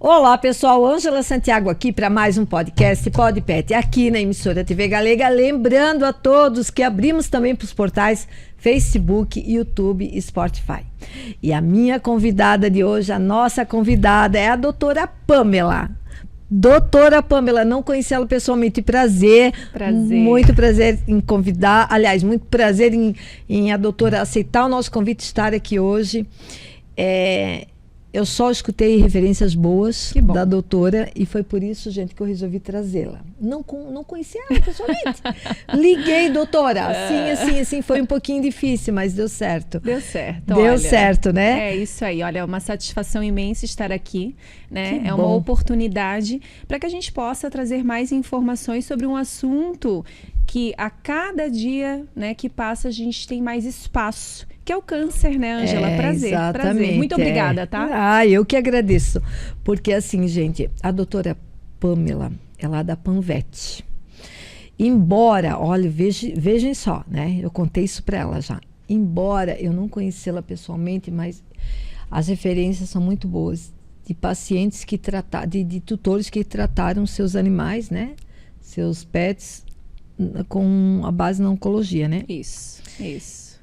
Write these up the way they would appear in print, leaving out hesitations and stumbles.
Olá pessoal, Ângela Santiago aqui para mais um podcast Pod Pet aqui na emissora TV Galega. Lembrando a todos que abrimos também para os portais Facebook, YouTube e Spotify. E a minha convidada de hoje, a nossa convidada é a doutora Pamela. Doutora Pamela, não conheci ela pessoalmente, prazer, muito prazer em convidar, aliás, muito prazer em a doutora aceitar o nosso convite, estar aqui hoje. Eu só escutei referências boas da doutora e foi por isso, gente, que eu resolvi trazê-la. Não conhecia ela pessoalmente. Liguei, doutora. Assim, foi um pouquinho difícil, mas deu certo. Deu certo. Deu certo, né? É isso aí. Olha, é uma satisfação imensa estar aqui, né? Que é bom. uma oportunidade para que a gente possa trazer mais informações sobre um assunto que a cada dia, né, que passa a gente tem mais espaço. Que é o câncer, né, Ângela? Prazer. Muito obrigada, tá? Eu que agradeço. Porque assim, gente, a doutora Pamela é lá da Panvet. Embora, olha, vejam só, né? Eu contei isso para ela já. Embora eu não conhecê-la pessoalmente, mas as referências são muito boas. De pacientes que trataram, de tutores que trataram seus animais, né? Seus pets com a base na oncologia, né? Isso.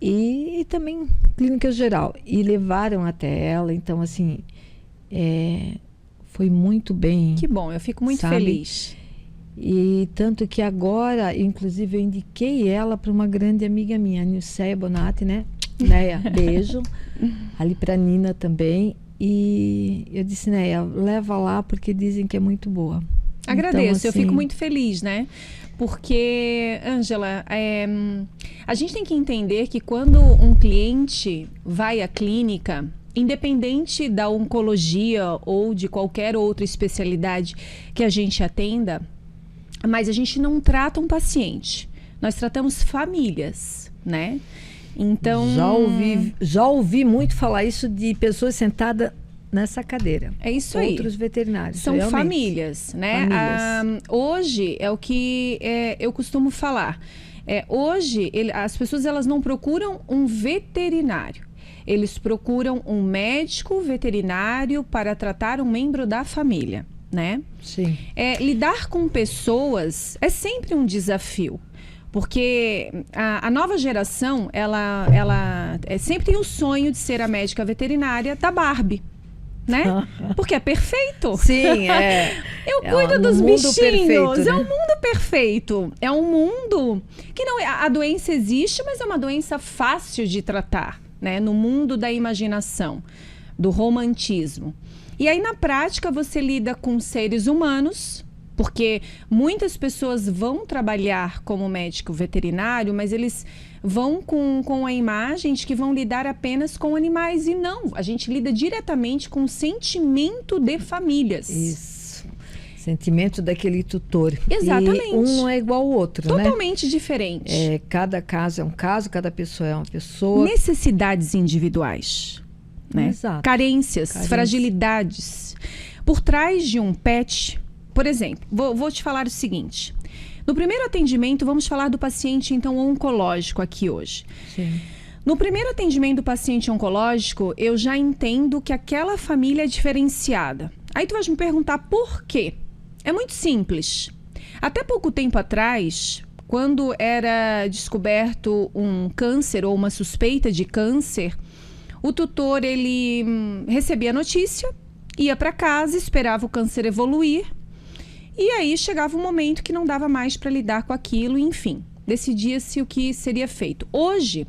E também clínica geral. E levaram até ela, então assim, foi muito bem. Que bom, eu fico muito feliz. E tanto que agora, inclusive, eu indiquei ela para uma grande amiga minha, a Nilceia Bonatti, né? Neia, beijo. Ali para Nina também. E eu disse, Neia, leva lá porque dizem que é muito boa. Agradeço, então, assim, eu fico muito feliz, né? Porque, Ângela, a gente tem que entender que quando um cliente vai à clínica, independente da oncologia ou de qualquer outra especialidade que a gente atenda, mas a gente não trata um paciente, nós tratamos famílias, né? Então... Já ouvi muito falar isso de pessoas sentadas nessa cadeira. É isso aí. Outros veterinários. São realmente. famílias, né? Hoje é o que eu costumo falar. Hoje, as pessoas elas não procuram um veterinário. Eles procuram um médico veterinário para tratar um membro da família, né? Sim. Lidar com pessoas é sempre um desafio. Porque a nova geração, ela sempre tem o sonho de ser a médica veterinária da Barbie. Né? Porque é perfeito. Sim, Eu cuido dos bichinhos. Perfeito, né? É um mundo perfeito. É um mundo que não é. A doença existe, mas é uma doença fácil de tratar, né? No mundo da imaginação, do romantismo. E aí, na prática, você lida com seres humanos, porque muitas pessoas vão trabalhar como médico veterinário, mas eles vão com a imagem de que vão lidar apenas com animais. E não, a gente lida diretamente com o sentimento de famílias. Isso. Sentimento daquele tutor. Exatamente. E um não é igual ao outro, totalmente diferente. Cada caso é um caso, cada pessoa é uma pessoa. Necessidades individuais, né? Exato. Carências, fragilidades. Por trás de um pet, por exemplo, vou te falar o seguinte. No primeiro atendimento, vamos falar do paciente, então, oncológico aqui hoje. Sim. No primeiro atendimento do paciente oncológico, eu já entendo que aquela família é diferenciada. Aí tu vais me perguntar por quê? É muito simples. Até pouco tempo atrás, quando era descoberto um câncer ou uma suspeita de câncer, o tutor, ele recebia a notícia, ia para casa, esperava o câncer evoluir, e aí chegava um momento que não dava mais para lidar com aquilo, enfim, decidia-se o que seria feito. Hoje,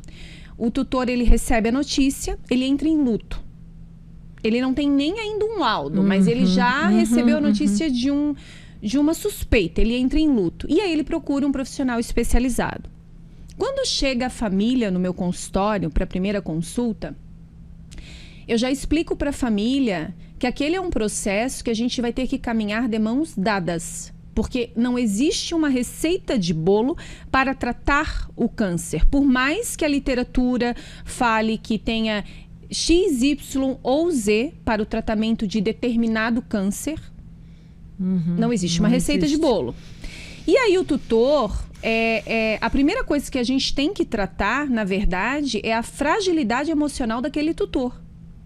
o tutor, ele recebe a notícia, ele entra em luto. Ele não tem nem ainda um laudo, mas ele já recebeu a notícia de uma suspeita, ele entra em luto. E aí ele procura um profissional especializado. Quando chega a família no meu consultório para a primeira consulta, eu já explico para a família que aquele é um processo que a gente vai ter que caminhar de mãos dadas, porque não existe uma receita de bolo para tratar o câncer. Por mais que a literatura fale que tenha X, Y ou Z para o tratamento de determinado câncer, não existe uma receita de bolo. E aí o tutor, a primeira coisa que a gente tem que tratar, na verdade, é a fragilidade emocional daquele tutor.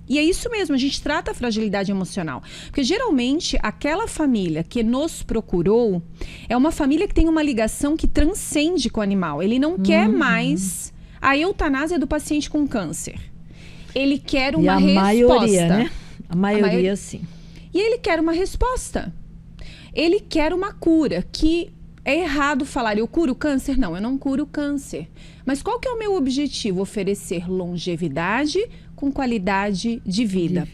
E é isso mesmo, a gente trata a fragilidade emocional. Porque geralmente aquela família que nos procurou é uma família que tem uma ligação que transcende com o animal. Ele não quer mais a eutanásia do paciente com câncer. Ele quer uma resposta. Maioria, né? A maioria, sim. E ele quer uma resposta. Ele quer uma cura, que é errado falar, eu curo o câncer? Não, eu não curo o câncer. Mas qual que é o meu objetivo? Oferecer longevidade com qualidade de vida.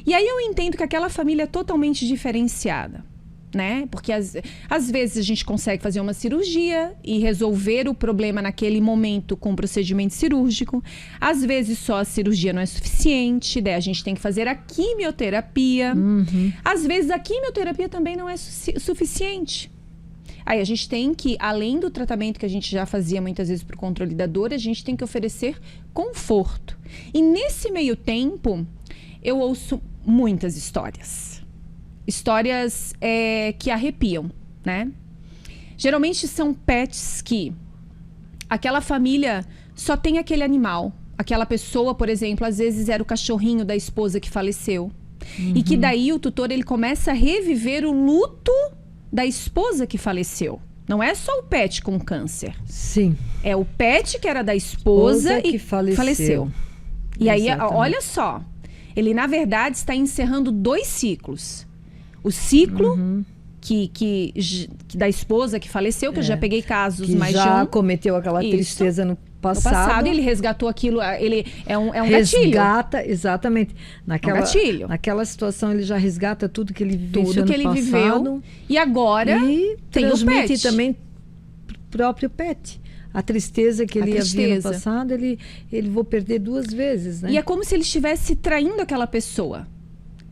E aí eu entendo que aquela família é totalmente diferenciada, né? Porque às vezes a gente consegue fazer uma cirurgia e resolver o problema naquele momento com um procedimento cirúrgico. Às vezes só a cirurgia não é suficiente, daí a gente tem que fazer a quimioterapia. Às vezes a quimioterapia também não é suficiente. Aí a gente tem que, além do tratamento que a gente já fazia muitas vezes para o controle da dor, a gente tem que oferecer conforto. E nesse meio tempo, eu ouço muitas histórias. Histórias que arrepiam, né? Geralmente são pets que aquela família só tem aquele animal. Aquela pessoa, por exemplo, às vezes era o cachorrinho da esposa que faleceu. E que daí o tutor ele começa a reviver o luto da esposa que faleceu. Não é só o pet com câncer. Sim. É o pet que era da esposa e que faleceu. E aí, olha só. Ele, na verdade, está encerrando 2 ciclos. O ciclo que da esposa que faleceu, que eu já peguei casos que mais já de um. cometeu aquela tristeza no passado. Ele resgatou aquilo, ele é um resgata, gatilho. Exatamente. Naquela situação ele já resgata tudo que ele viveu tudo que ele viveu. E agora tem o pet. Também pro próprio pet. A tristeza que ele havia no passado, ele vou perder 2 vezes, né? E é como se ele estivesse traindo aquela pessoa.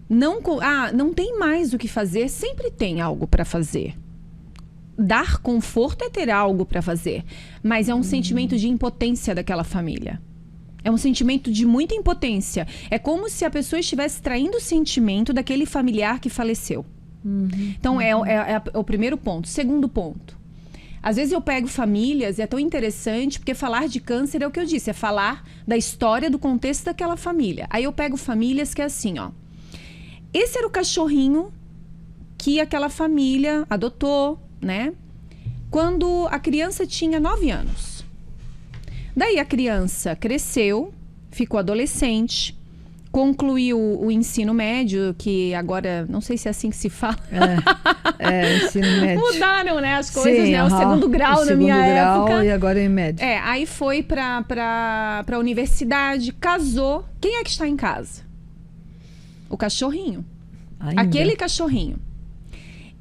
Não tem mais o que fazer, sempre tem algo para fazer. Dar conforto é ter algo para fazer, mas é um sentimento de impotência daquela família. É um sentimento de muita impotência. É como se a pessoa estivesse traindo o sentimento daquele familiar que faleceu. Então, é o primeiro ponto. Segundo ponto. Às vezes eu pego famílias, e é tão interessante, porque falar de câncer é o que eu disse, é falar da história, do contexto daquela família. Aí eu pego famílias que é assim, ó. Esse era o cachorrinho que aquela família adotou, né? Quando a criança tinha 9 anos. Daí a criança cresceu, ficou adolescente, concluiu o ensino médio, que agora, não sei se é assim que se fala. Ensino médio. Mudaram, né, as coisas, sim, né? O segundo grau na minha época. E agora é médio. Aí foi pra universidade, casou. Quem é que está em casa? O cachorrinho. Ainda. Aquele cachorrinho.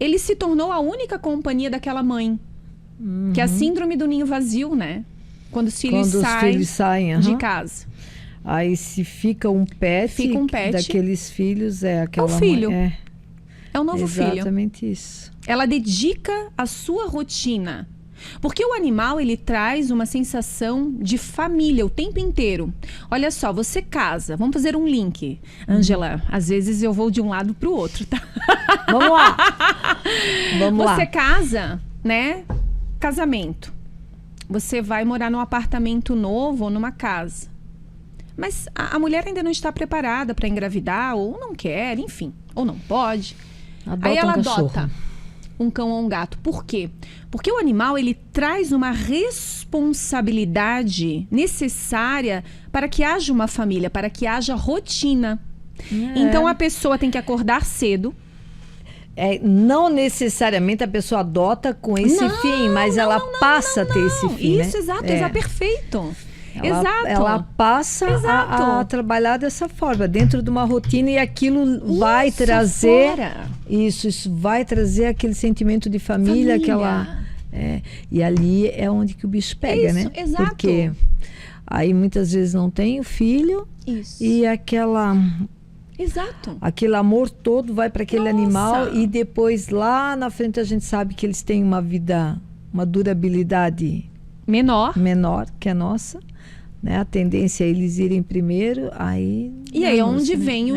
Ele se tornou a única companhia daquela mãe. Que é a síndrome do ninho vazio, né? Quando os filhos saem de casa. Aí se fica um pet, daqueles filhos, aquela é o filho. Mãe, é o novo filho. Exatamente isso. Ela dedica a sua rotina. Porque o animal, ele traz uma sensação de família o tempo inteiro. Olha só, você casa. Vamos fazer um link. Ângela, às vezes eu vou de um lado pro outro, tá? Vamos lá. Você casa, né? Casamento. Você vai morar num apartamento novo ou numa casa. Mas a mulher ainda não está preparada para engravidar, ou não quer, enfim. Ou não pode. Aí ela adota um cão ou um gato. Por quê? Porque o animal, ele traz uma responsabilidade necessária para que haja uma família, para que haja rotina. Então, a pessoa tem que acordar cedo. Não necessariamente a pessoa adota com esse fim, mas ela passa a ter esse fim, Isso, exato, perfeito. Ela passa a trabalhar dessa forma, dentro de uma rotina, e aquilo vai trazer isso vai trazer aquele sentimento de família. E ali é onde que o bicho pega, né? Exato. Porque aí muitas vezes não tem o filho e aquele amor todo vai para aquele animal, e depois lá na frente a gente sabe que eles têm uma durabilidade menor que a nossa. né? A tendência é eles irem primeiro, aí... E aí, onde vem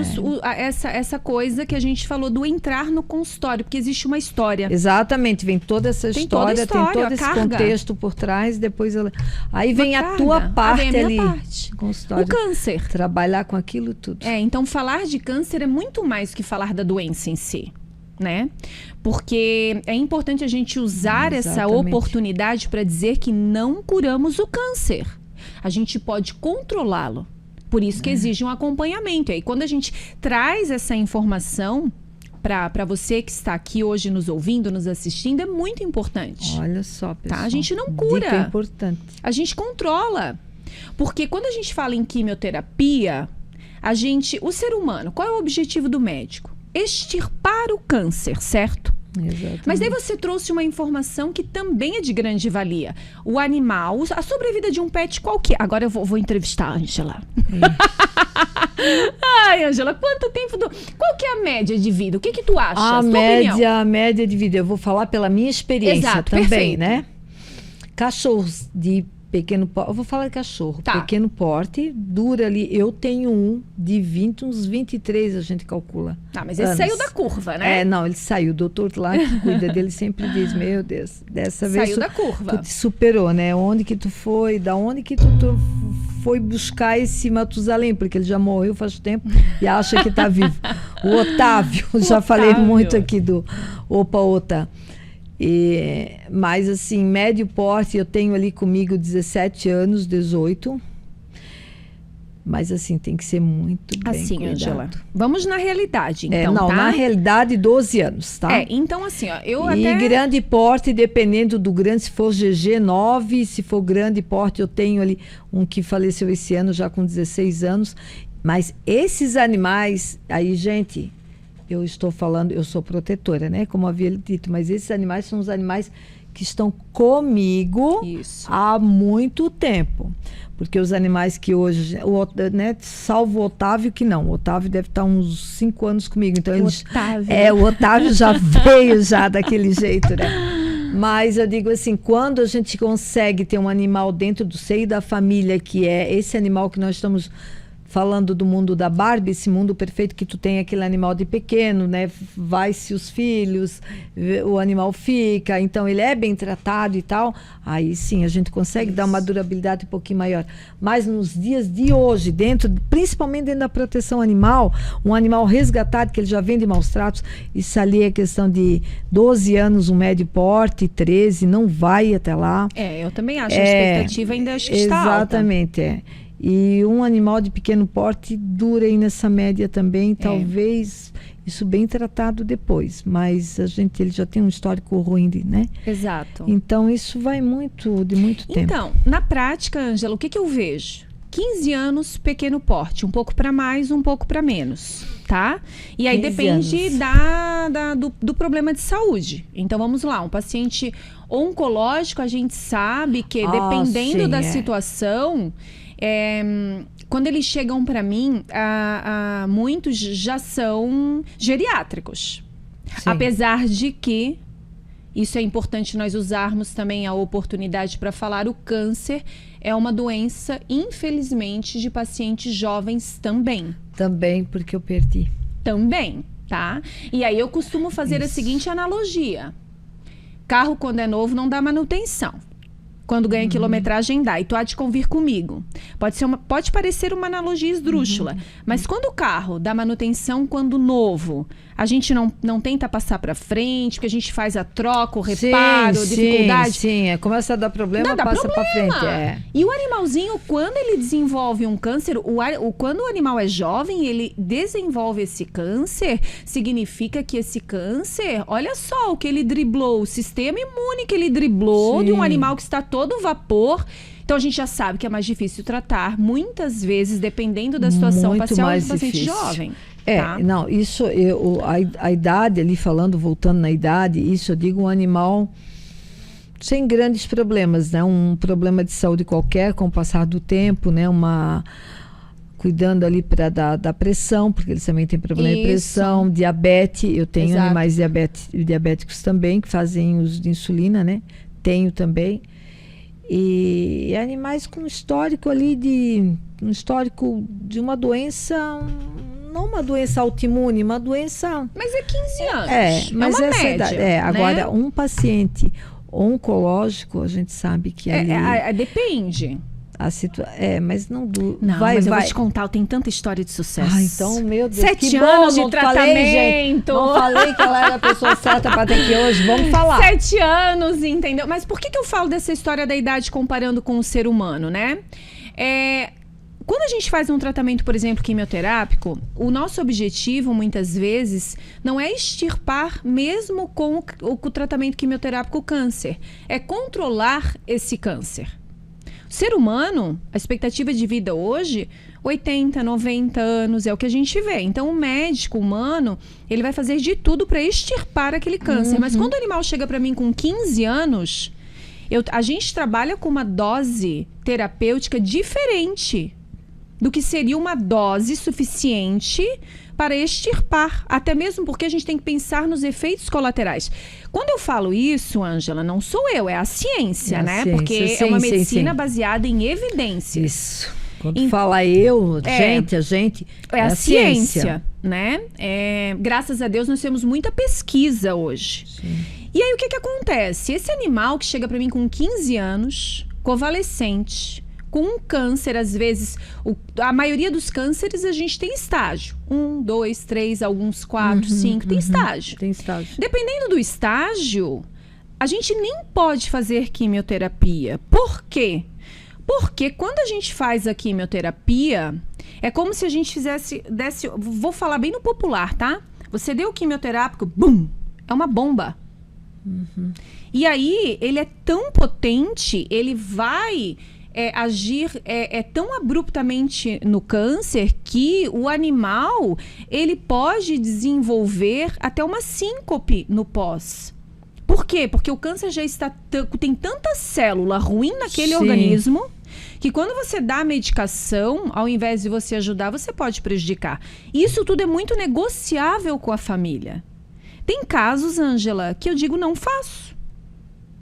essa coisa que a gente falou do entrar no consultório, porque existe uma história. Exatamente, vem toda essa história, tem todo esse contexto por trás, depois aí vem a tua parte ali, consultório, o câncer. Trabalhar com aquilo tudo. Então falar de câncer é muito mais que falar da doença em si, né? Porque é importante a gente usar essa oportunidade para dizer que não curamos o câncer. A gente pode controlá-lo. Por isso que exige um acompanhamento. E aí, quando a gente traz essa informação para você que está aqui hoje nos ouvindo, nos assistindo, é muito importante. Olha só, pessoal. Tá? A gente não cura. Dica importante. A gente controla. Porque quando a gente fala em quimioterapia, o ser humano, qual é o objetivo do médico? Extirpar o câncer, certo? Exatamente. Mas daí você trouxe uma informação que também é de grande valia. O animal, a sobrevida de um pet, qual que é? Agora eu vou entrevistar a Ângela. Ai, Ângela, quanto tempo qual que é a média de vida? O que tu acha? A média de vida, eu vou falar pela minha experiência também, perfeito. Né? Cachorros de pequeno porte, eu vou falar de cachorro, pequeno porte, dura ali, eu tenho um de uns 23 a gente calcula. Mas ele saiu da curva, né? Não, ele saiu, o doutor lá que cuida dele sempre diz, meu Deus, dessa vez saiu da curva. Tu te superou, né? Onde que tu foi, da onde que tu foi buscar esse Matusalém, porque ele já morreu faz tempo e acha que tá vivo. O Otávio, já falei muito aqui do Opa. Mas assim, médio porte, eu tenho ali comigo 17 anos, 18. Mas assim, tem que ser muito bem cuidado. Ângela, vamos na realidade, então, na realidade, 12 anos, tá? Então assim, grande porte, dependendo do grande, se for GG, 9. Se for grande porte, eu tenho ali um que faleceu esse ano, já com 16 anos. Mas esses animais, aí, gente... Eu estou falando, eu sou protetora, né? Como havia dito, mas esses animais são os animais que estão comigo há muito tempo. Porque os animais que hoje, né, salvo o Otávio, que não. O Otávio deve estar uns 5 anos comigo. Então o Otávio já veio já daquele jeito, né? Mas eu digo assim, quando a gente consegue ter um animal dentro do seio da família, que é esse animal que nós estamos... falando do mundo da Barbie, esse mundo perfeito que tu tem aquele animal de pequeno, né? Vai-se os filhos, o animal fica, então ele é bem tratado e tal. Aí sim, a gente consegue dar uma durabilidade um pouquinho maior. Mas nos dias de hoje, principalmente dentro da proteção animal, um animal resgatado, que ele já vem de maus tratos, isso ali é questão de 12 anos, um médio porte, 13, não vai até lá. Eu também acho, a expectativa ainda acho que está alta. Exatamente, E um animal de pequeno porte dura aí nessa média também, talvez isso bem tratado depois, mas ele já tem um histórico ruim, né? Exato. Então isso vai de muito tempo. Então, na prática, Ângela, o que eu vejo? 15 anos, pequeno porte, um pouco para mais, um pouco para menos, tá? E aí depende do problema de saúde. Então vamos lá, um paciente oncológico, a gente sabe que dependendo da situação... quando eles chegam para mim, muitos já são geriátricos. Sim. Apesar de que, isso é importante nós usarmos também a oportunidade para falar, o câncer é uma doença, infelizmente, de pacientes jovens também. Também, porque eu perdi. Também, tá? E aí eu costumo fazer a seguinte analogia. Carro, quando é novo, não dá manutenção. Quando ganha quilometragem, dá. E tu há de convir comigo. Pode parecer uma analogia esdrúxula, mas quando o carro dá manutenção quando novo, a gente não tenta passar para frente, porque a gente faz a troca, o reparo, dificuldade. Sim, começa a dar problema, passa para frente. E o animalzinho, quando ele desenvolve um câncer, quando o animal é jovem, ele desenvolve esse câncer, significa que esse câncer, olha só o que ele driblou, o sistema imune que ele driblou de um animal que está todo vapor. Então a gente já sabe que é mais difícil tratar, muitas vezes, dependendo da situação facial do paciente jovem. Tá? Não, isso, a idade ali, voltando na idade, isso eu digo um animal sem grandes problemas, né? Um problema de saúde qualquer com o passar do tempo, né? Cuidando ali da pressão, porque eles também têm problema de pressão, diabetes, eu tenho animais diabéticos também, que fazem uso de insulina, né? Tenho também. E animais com histórico ali um histórico de uma doença, não uma doença autoimune, uma doença... Mas é 15 anos. Mas uma essa média, idade. né? Agora, um paciente oncológico, a gente sabe que ali... Depende. Mas não... Mas eu vou te contar, eu tenho tanta história de sucesso. Então, meu Deus, 7 anos de tratamento. Falei, não falei que ela era a pessoa certa para ter aqui hoje. Vamos falar. 7 anos, entendeu? Mas por que eu falo dessa história da idade comparando com o ser humano, né? Quando a gente faz um tratamento, por exemplo, quimioterápico, o nosso objetivo, muitas vezes, não é extirpar, mesmo com o tratamento quimioterápico, o câncer. É controlar esse câncer. O ser humano, a expectativa de vida hoje, 80, 90 anos, é o que a gente vê. Então, o médico humano, ele vai fazer de tudo para extirpar aquele câncer. Mas quando o animal chega para mim com 15 anos, a gente trabalha com uma dose terapêutica diferente do que seria uma dose suficiente para extirpar, até mesmo porque a gente tem que pensar nos efeitos colaterais. Quando eu falo isso, Ângela, não sou eu, é a ciência, né? Ciência, porque é uma medicina baseada em evidências. Isso. Quando fala eu, a gente... É a ciência, né? Graças a Deus nós temos muita pesquisa hoje. Sim. E aí o que acontece? Esse animal que chega para mim com 15 anos, convalescente, com um câncer, às vezes, a maioria dos cânceres a gente tem estágio. 1, 2, 3, alguns 4, 5, tem estágio. Tem estágio. Dependendo do estágio, a gente nem pode fazer quimioterapia. Por quê? Quando a gente faz a quimioterapia, é como se a gente vou falar bem no popular, tá? Você deu o quimioterápico, bum! É uma bomba. E aí, ele é tão potente, ele vai... agir tão abruptamente no câncer que o animal ele pode desenvolver até uma síncope no pós. Por quê? Porque o câncer já tem tanta célula ruim naquele organismo que quando você dá a medicação, ao invés de você ajudar, você pode prejudicar. Isso tudo é muito negociável com a família. Tem casos, Ângela, que eu digo não faço.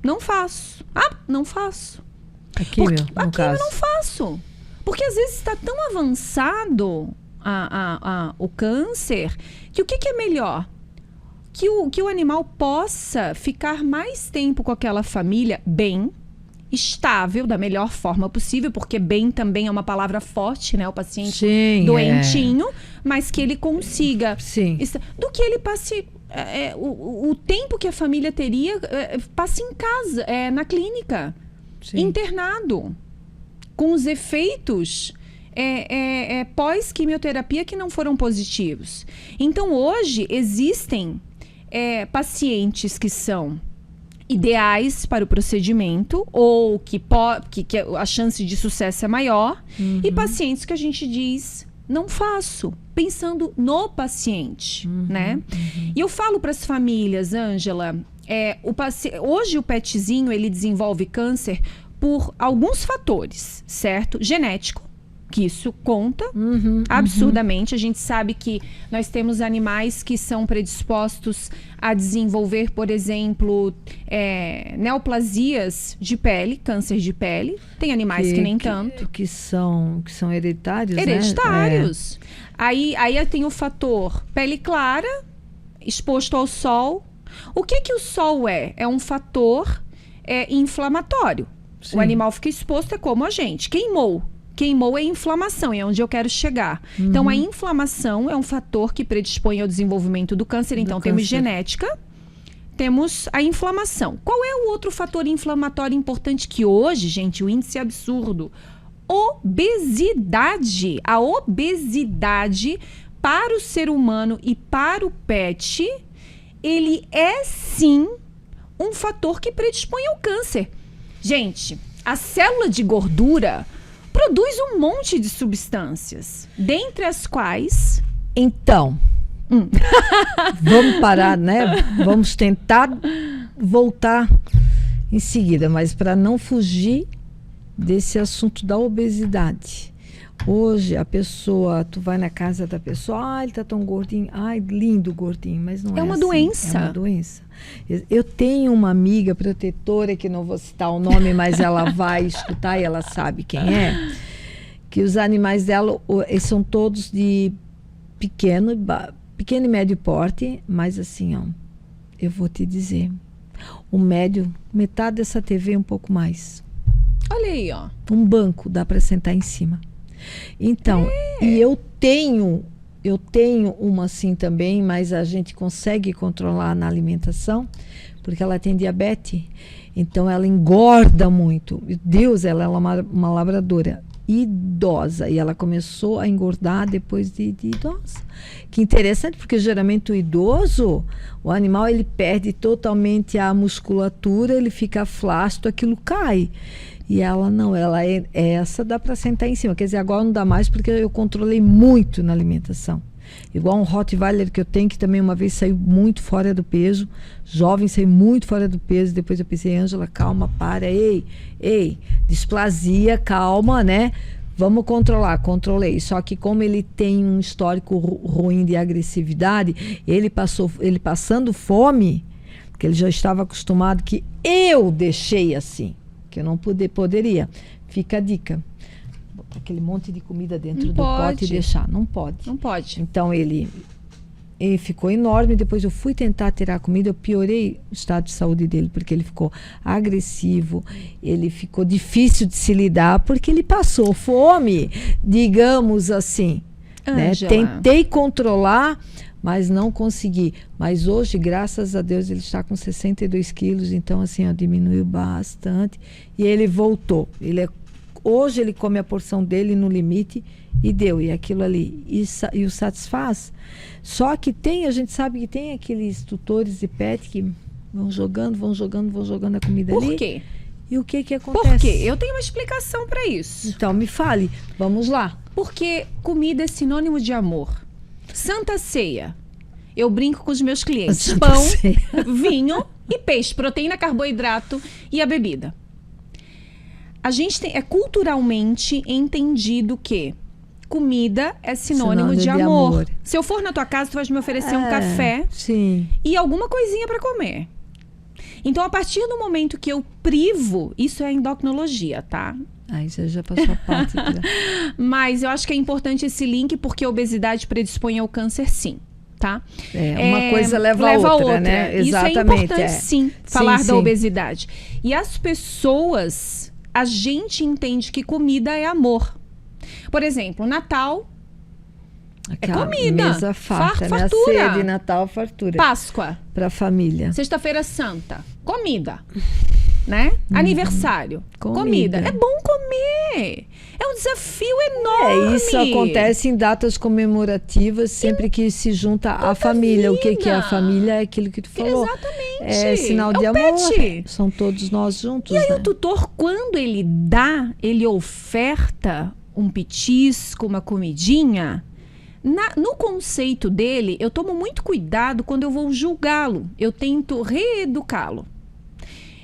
Não faço. Não faço. A químio eu não faço. Porque às vezes está tão avançado o câncer que o que é melhor? Que o animal possa ficar mais tempo com aquela família bem, estável, da melhor forma possível, porque bem também é uma palavra forte, né? O paciente doentinho, mas que ele consiga. Do que ele passe... o tempo que a família teria, passe em casa, na clínica. Internado, com os efeitos pós-quimioterapia que não foram positivos. Então, hoje, existem pacientes que são ideais para o procedimento ou que a chance de sucesso é maior e pacientes que a gente diz, não faço, pensando no paciente, né? E eu falo para as famílias, Ângela... hoje o petzinho ele desenvolve câncer por alguns fatores, certo? Genético, que isso conta absurdamente. A gente sabe que nós temos animais que são predispostos a desenvolver, por exemplo, neoplasias de pele, câncer de pele. Tem animais que nem tanto. Que são hereditários, hereditários. Né? Aí tem o fator pele clara, exposto ao sol. O que o sol é? É um fator inflamatório. O animal fica exposto, é como a gente. Queimou é inflamação, é onde eu quero chegar. Então, a inflamação é um fator que predispõe ao desenvolvimento do câncer. Então, temos genética, temos a inflamação. Qual é o outro fator inflamatório importante que hoje, gente, o índice é absurdo? Obesidade. A obesidade para o ser humano e para o pet... ele é sim um fator que predispõe ao câncer. Gente, a célula de gordura produz um monte de substâncias, dentre as quais... Então, vamos parar, né? Vamos tentar voltar em seguida, mas para não fugir desse assunto da obesidade. Hoje a pessoa, tu vai na casa da pessoa, ele tá tão gordinho, lindo gordinho, mas não é uma assim, doença. É uma doença. Eu tenho uma amiga protetora, que não vou citar o nome, mas ela vai escutar e ela sabe quem é, que os animais dela, eles são todos de pequeno e médio porte, mas assim, ó, eu vou te dizer, o médio, metade dessa TV, um pouco mais. Olha aí, ó. Um banco dá para sentar em cima. Então, e eu tenho uma assim também, mas a gente consegue controlar na alimentação, porque ela tem diabetes, então ela engorda muito. Deus, ela é uma labradora idosa, e ela começou a engordar depois de idosa. Que interessante, porque geralmente o idoso, o animal, ele perde totalmente a musculatura, ele fica flácido, aquilo cai. E ela não, ela essa dá para sentar em cima. Quer dizer, agora não dá mais porque eu controlei muito na alimentação. Igual um Rottweiler que eu tenho, que também uma vez saiu muito fora do peso. Jovem, saiu muito fora do peso. Depois eu pensei, Ângela, calma, para. Ei, displasia, calma, né? Vamos controlar. Controlei. Só que como ele tem um histórico ruim de agressividade, ele passando fome, porque ele já estava acostumado, que eu deixei assim. Que eu não poderia. Fica a dica. Botar aquele monte de comida dentro do pote e deixar. Não pode. Não pode. Então ele ficou enorme. Depois eu fui tentar tirar a comida. Eu piorei o estado de saúde dele, porque ele ficou agressivo. Ele ficou difícil de se lidar, porque ele passou fome, digamos assim. Né? Tentei controlar, mas não consegui. Mas hoje, graças a Deus, ele está com 62 quilos, então assim, ó, diminuiu bastante. E ele voltou. Hoje ele come a porção dele no limite e deu. E aquilo ali, e o satisfaz. Só que a gente sabe que tem aqueles tutores de pet que vão jogando a comida ali. Por quê? E o que acontece? Por quê? Eu tenho uma explicação para isso. Então, me fale. Vamos lá. Porque comida é sinônimo de amor. Santa Ceia. Eu brinco com os meus clientes. Pão, vinho e peixe. Proteína, carboidrato e a bebida. A gente é culturalmente entendido que comida é sinônimo de amor. Se eu for na tua casa, tu vai me oferecer um café e alguma coisinha para comer. Então, a partir do momento que eu privo, isso é endocrinologia, tá? Aí você já passou a parte. Mas eu acho que é importante esse link, porque a obesidade predispõe ao câncer, sim. Tá? Uma coisa leva a outra, né? Exatamente. Isso é importante, sim, falar da obesidade. E as pessoas, a gente entende que comida é amor. Por exemplo, Natal aquela é comida. Mesa farta, né? Fartura. A ceia de Natal, fartura. Páscoa. Pra família. Sexta-feira Santa. Comida. Né? Aniversário. Comida. É bom comer. É um desafio enorme. Isso acontece em datas comemorativas, sempre que se junta a família. Vida. O que é a família? É aquilo que tu falou. Exatamente. É sinal de amor. São todos nós juntos. E aí, né? o tutor, quando ele dá, ele oferta um petisco, uma comidinha. No conceito dele, eu tomo muito cuidado quando eu vou julgá-lo. Eu tento reeducá-lo.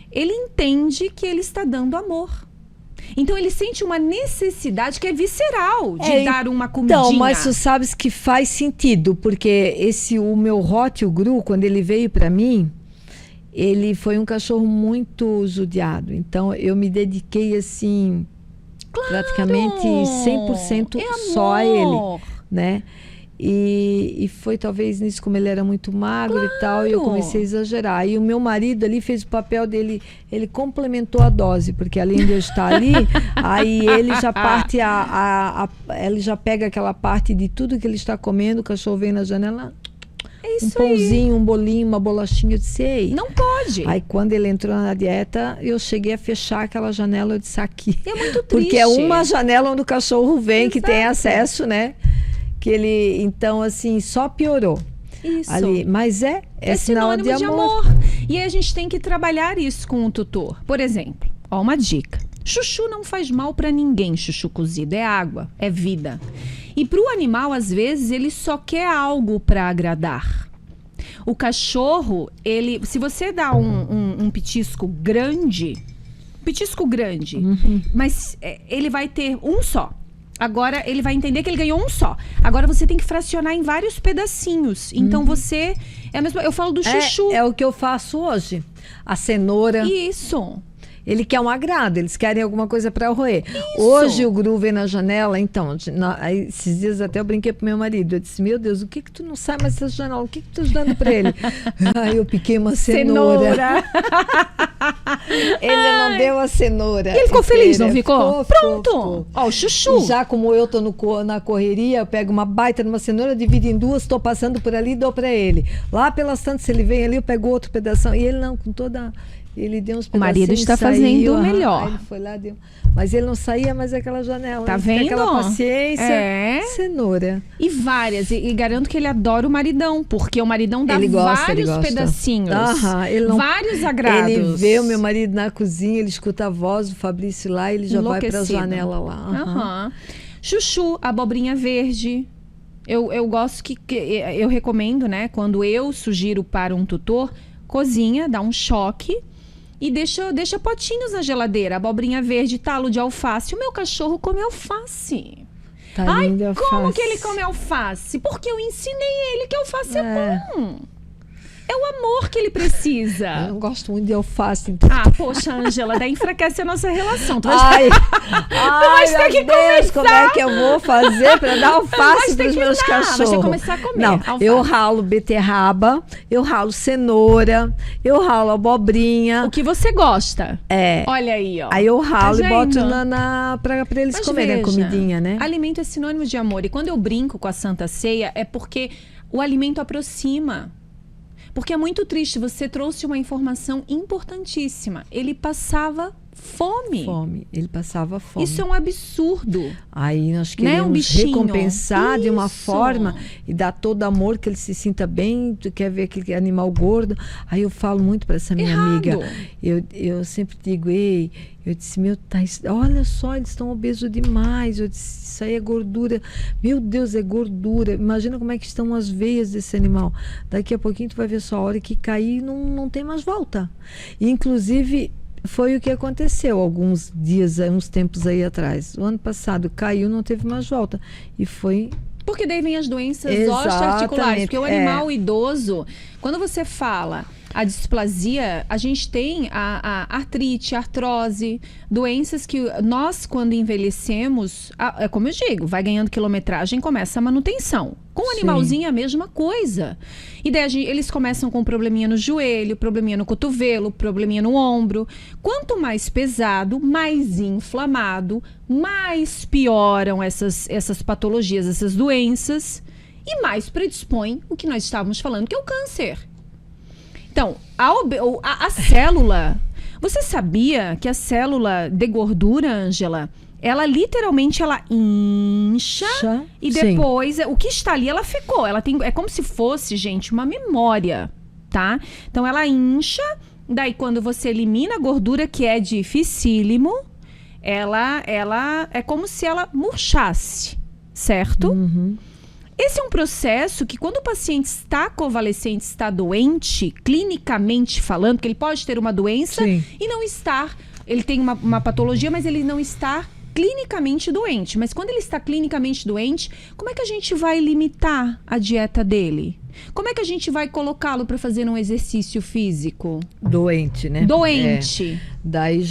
Ele entende que ele está dando amor. Então ele sente uma necessidade que é visceral de dar uma comidinha. Então, mas tu sabes que faz sentido, porque o meu Hot, o Gru, quando ele veio para mim, ele foi um cachorro muito judiado. Então eu me dediquei assim, praticamente 100% só a ele, né? E foi talvez nisso, como ele era muito magro e tal, e eu comecei a exagerar. E o meu marido ali fez o papel dele, ele complementou a dose, porque além de eu estar ali, aí ele já parte ele já pega aquela parte de tudo que ele está comendo, o cachorro vem na janela, um pãozinho, um bolinho, uma bolachinha, eu disse, ei. Não pode. Aí quando ele entrou na dieta, eu cheguei a fechar aquela janela, eu disse, aqui. É muito triste. Porque é uma janela onde o cachorro vem, que tem acesso, né? Que ele, então, assim, só piorou. Isso. Ali. Mas é sinônimo de amor. E aí a gente tem que trabalhar isso com o tutor. Por exemplo, uma dica. Chuchu não faz mal para ninguém, chuchu cozido. É água, é vida. E para o animal, às vezes, ele só quer algo para agradar. O cachorro, se você dá um petisco grande, mas ele vai ter um só. Agora ele vai entender que ele ganhou um só. Agora você tem que fracionar em vários pedacinhos. Então você... É a mesma, eu falo do chuchu. É o que eu faço hoje. A cenoura. Isso. Ele quer um agrado, eles querem alguma coisa para roer. Isso. Hoje o Gru veio na janela, então, aí, esses dias até eu brinquei pro meu marido. Eu disse, meu Deus, o que tu não sai mais dessa janela? O que tu tá dando para ele? Aí eu piquei uma cenoura. Ele não deu a cenoura. E ele ficou feliz, não ficou? Pronto. Ficou. Ó, o chuchu. E já como eu tô na correria, eu pego uma baita numa cenoura, divido em duas, tô passando por ali e dou para ele. Lá pelas tantas, se ele vem ali, eu pego outro pedação. E ele não, com toda... Ele deu uns pedacinhos. O marido está fazendo o melhor. Aí ele foi lá, deu. Mas ele não saía mais daquela janela. Tá vendo? Aquela paciência. É. Cenoura. E várias. E garanto que ele adora o maridão, porque o maridão dá Ele gosta, vários pedacinhos. Ele não, vários agrados. Ele vê o meu marido na cozinha, ele escuta a voz do Fabrício lá, ele já vai para a janela lá. Aham. Chuchu, abobrinha verde. Eu gosto que eu recomendo, né? Quando eu sugiro para um tutor, cozinha, dá um choque. E deixa potinhos na geladeira. Abobrinha verde, talo de alface. O meu cachorro come alface. Ai, como que ele come alface? Porque eu ensinei ele que alface é bom. É o amor que ele precisa. Eu não gosto muito de alface. Então... Ah, poxa, Ângela, daí enfraquece a nossa relação. Tu vai ter que começar. Como é que eu vou fazer para dar alface para os meus cachorros? Vai ter que começar a comer. Não, alface. Eu ralo beterraba, eu ralo cenoura, eu ralo abobrinha. O que você gosta. É. Olha aí, ó. Aí eu ralo e boto para eles comerem a comidinha, né? Alimento é sinônimo de amor. E quando eu brinco com a Santa Ceia, é porque o alimento aproxima. Porque é muito triste, você trouxe uma informação importantíssima. Ele passava fome. Ele passava fome. Isso é um absurdo. Aí nós queremos recompensar de uma forma e dar todo amor, que ele se sinta bem. Tu quer ver aquele animal gordo? Aí eu falo muito para essa minha amiga. Eu sempre digo, eu disse, olha só, eles estão obesos demais. Eu disse, isso aí é gordura. Meu Deus, é gordura. Imagina como é que estão as veias desse animal. Daqui a pouquinho tu vai ver só a hora que cair, não tem mais volta. E, inclusive, foi o que aconteceu alguns dias, uns tempos aí atrás. O ano passado caiu, não teve mais volta. E foi... Porque daí vem as doenças osteoarticulares. Porque o animal idoso, quando você fala... A displasia, a gente tem a artrite, a artrose, doenças que nós, quando envelhecemos, é como eu digo, vai ganhando quilometragem, começa a manutenção. Com o animalzinho é a mesma coisa. E daí eles começam com probleminha no joelho, probleminha no cotovelo, probleminha no ombro. Quanto mais pesado, mais inflamado, mais pioram essas patologias, essas doenças, e mais predispõe o que nós estávamos falando, que é o câncer. Então, a célula... Você sabia que a célula de gordura, Ângela, ela literalmente incha e depois o que está ali, ela ficou. É como se fosse, gente, uma memória, tá? Então, ela incha, daí quando você elimina a gordura, que é dificílimo, ela é como se ela murchasse, certo? Uhum. Esse é um processo que quando o paciente está convalescente, está doente, clinicamente falando, porque ele pode ter uma doença e não estar, ele tem uma patologia, mas ele não está clinicamente doente. Mas quando ele está clinicamente doente, como é que a gente vai limitar a dieta dele? Como é que a gente vai colocá-lo para fazer um exercício físico? Doente, né? Doente. Daí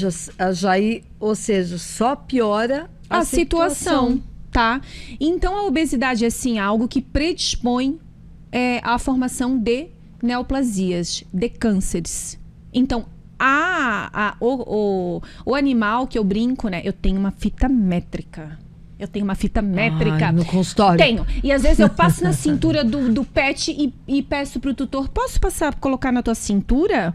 ou seja, só piora a situação. Tá? Então, a obesidade é, sim, algo que predispõe à formação de neoplasias, de cânceres. Então, o animal que eu brinco, né? Eu tenho uma fita métrica. No consultório? Tenho. E às vezes eu passo na cintura do pet e peço pro tutor, posso colocar na tua cintura?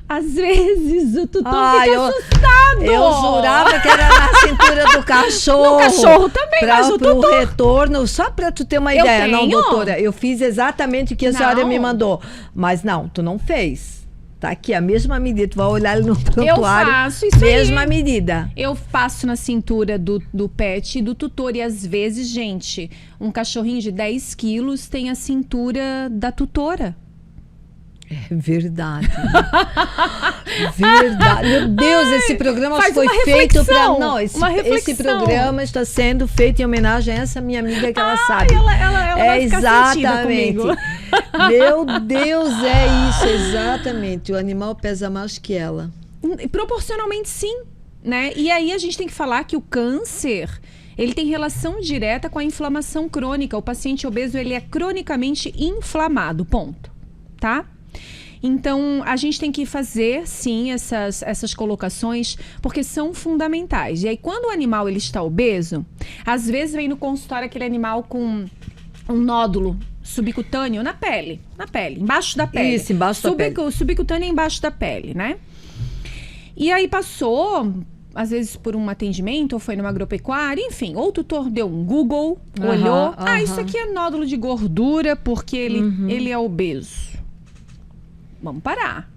Às vezes o tutor fica assustado. Eu jurava que era na cintura do cachorro. No cachorro também, mas o tutor... Pro retorno, só pra tu ter uma ideia. Não, doutora, eu fiz exatamente o que a senhora me mandou. Mas não, tu não fez. Tá aqui, a mesma medida. Tu vai olhar ali no prontuário. Eu faço isso mesma medida. Eu passo na cintura do pet e do tutor. E às vezes, gente, um cachorrinho de 10 quilos tem a cintura da tutora. É verdade. Verdade. Meu Deus, esse programa Faz foi uma feito para. reflexão, Não, uma esse reflexão. programa está sendo feito em homenagem a essa minha amiga que ela sabe. Ela vai ficar sentida comigo. Meu Deus, é isso, exatamente. O animal pesa mais que ela. Proporcionalmente, sim, né? E aí a gente tem que falar que o câncer, ele tem relação direta com a inflamação crônica. O paciente obeso, ele é cronicamente inflamado, ponto, tá? Então, a gente tem que fazer, sim, essas colocações, porque são fundamentais. E aí, quando o animal ele está obeso, às vezes vem no consultório aquele animal com um nódulo subcutâneo na pele, embaixo da pele. Isso, embaixo da pele. Subcutâneo é embaixo da pele, né? E aí passou, às vezes por um atendimento, ou foi numa agropecuária, enfim, ou o tutor deu um Google, olhou, isso aqui é nódulo de gordura porque ele é obeso. Vamos parar.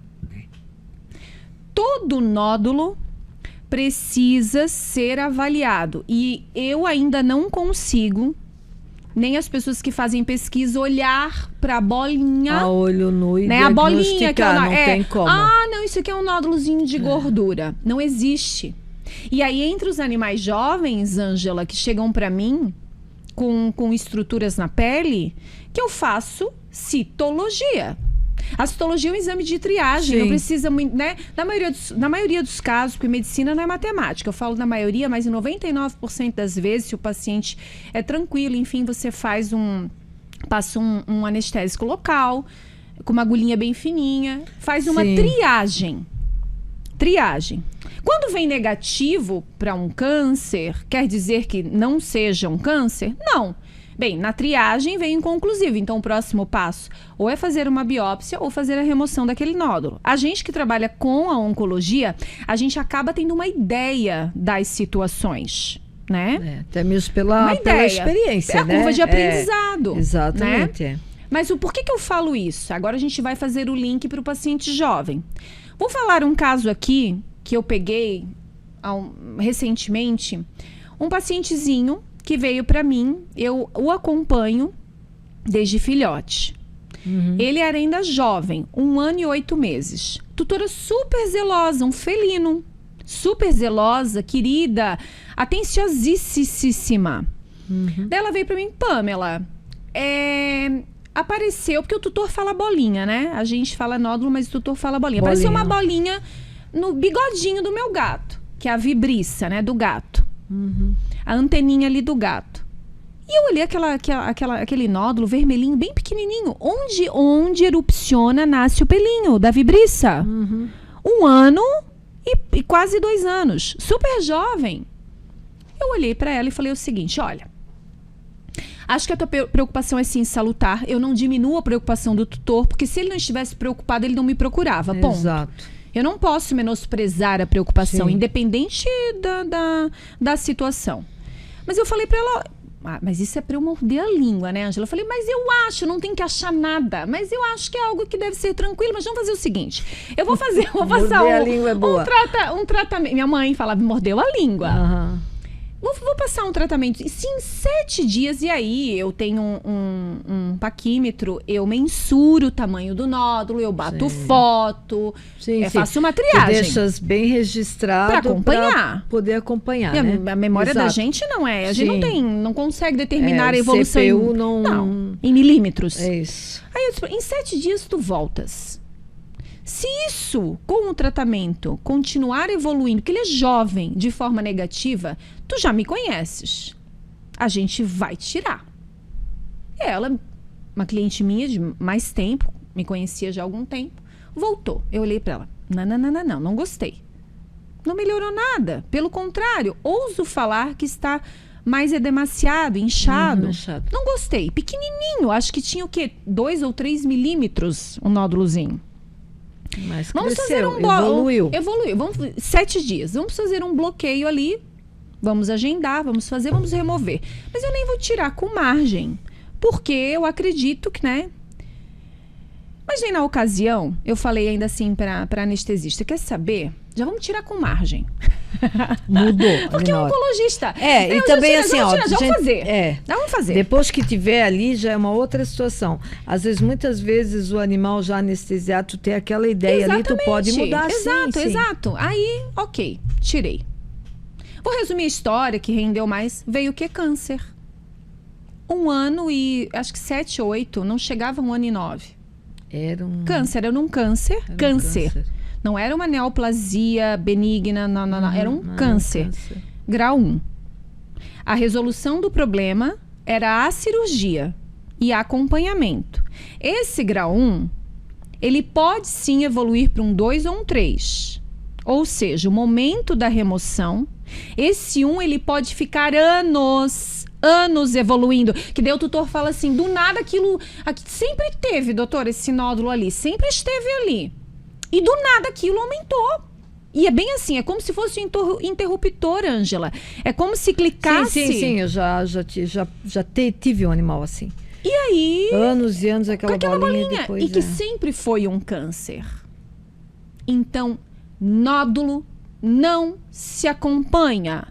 Todo nódulo precisa ser avaliado. E eu ainda não consigo, nem as pessoas que fazem pesquisa, olhar para a bolinha. A olho nu e né? A bolinha que não tem como. Não, isso aqui é um nódulozinho de gordura. Não existe. E aí, entre os animais jovens, Ângela, que chegam para mim com estruturas na pele, que eu faço citologia. A citologia é um exame de triagem, não precisa muito, né? Na maioria dos casos, porque medicina não é matemática, eu falo na maioria, mas em 99% das vezes, se o paciente é tranquilo, enfim, você passa um anestésico local, com uma agulhinha bem fininha, faz uma triagem. Quando vem negativo para um câncer, quer dizer que não seja um câncer? Não. Bem, na triagem vem inconclusivo, então o próximo passo ou é fazer uma biópsia ou fazer a remoção daquele nódulo. A gente que trabalha com a oncologia, a gente acaba tendo uma ideia das situações, né? Até mesmo pela experiência, é a curva de aprendizado. Exatamente. Né? Mas por que eu falo isso? Agora a gente vai fazer o link para o paciente jovem. Vou falar um caso aqui que eu peguei recentemente, um pacientezinho que veio para mim, eu o acompanho desde filhote. Ele era ainda jovem, 1 ano e 8 meses. Tutora super zelosa, um felino. Super zelosa, querida, atenciosíssima. Daí ela veio para mim, Pamela, apareceu, porque o tutor fala bolinha, né? A gente fala nódulo, mas o tutor fala bolinha. Apareceu uma bolinha no bigodinho do meu gato, que é a vibriça, né, do gato. A anteninha ali do gato. E eu olhei aquele nódulo vermelhinho, bem pequenininho. Onde erupciona, nasce o pelinho da vibriça. 1 ano e quase 2 anos. Super jovem. Eu olhei para ela e falei o seguinte, olha, acho que a tua preocupação é sim salutar. Eu não diminuo a preocupação do tutor, porque se ele não estivesse preocupado, ele não me procurava. Ponto. Exato. Eu não posso menosprezar a preocupação, independente da situação. Mas eu falei pra ela, mas isso é pra eu morder a língua, né, Ângela? Eu falei, mas eu acho, não tem que achar nada. Mas eu acho que é algo que deve ser tranquilo. Mas vamos fazer o seguinte, eu vou passar a língua é boa. um tratamento. Minha mãe falava, mordeu a língua. Vou passar um tratamento. Se em 7 dias, e aí eu tenho um paquímetro, eu mensuro o tamanho do nódulo, eu bato foto, faço uma triagem. Deixas bem registrado para acompanhar. Pra poder acompanhar, né? A memória da gente não é. A gente não consegue determinar a evolução CPU em milímetros. É isso. Aí eu disse, em 7 dias tu voltas. Se isso, com o tratamento, continuar evoluindo, porque ele é jovem, de forma negativa, tu já me conheces. A gente vai tirar. Ela, uma cliente minha de mais tempo, me conhecia já há algum tempo, voltou. Eu olhei para ela. Não gostei. Não melhorou nada. Pelo contrário, ouso falar que está mais edemaciado, inchado. Não gostei. Pequenininho, acho que tinha o quê? 2 ou 3 milímetros o nódulozinho. Mas vamos cresceu, fazer evoluiu. 7 dias. Vamos fazer um bloqueio ali. Vamos agendar, vamos remover. Mas eu nem vou tirar com margem. Porque eu acredito que, né? Mas nem na ocasião, eu falei ainda assim para anestesista, quer saber? Já vamos tirar com margem. Mudou. Porque é um oncologista. E também assim, ó. Já vamos fazer. Já vamos fazer. Depois que tiver ali, já é uma outra situação. Às vezes, muitas vezes, o animal já anestesiado, tu tem aquela ideia ali, tu pode mudar. Exato. Aí, ok, tirei. Vou resumir a história, que rendeu mais. Veio o que? Câncer. 1 ano e, acho que 7 ou 8, não chegava 1 ano e 9. Era um câncer. Não era uma neoplasia benigna, não. Era um câncer. Grau 1. A resolução do problema era a cirurgia e acompanhamento. Esse grau 1, ele pode sim evoluir para um 2 ou um 3. Ou seja, o momento da remoção, esse 1, ele pode ficar anos evoluindo. Que daí o tutor fala assim, do nada aquilo sempre teve, doutor, esse nódulo ali, sempre esteve ali. E do nada aquilo aumentou. E é bem assim, é como se fosse um interruptor, Ângela. É como se clicasse... Sim, eu já tive um animal assim. E aí... Anos e anos aquela bolinha. Depois, e que sempre foi um câncer. Então, nódulo não se acompanha.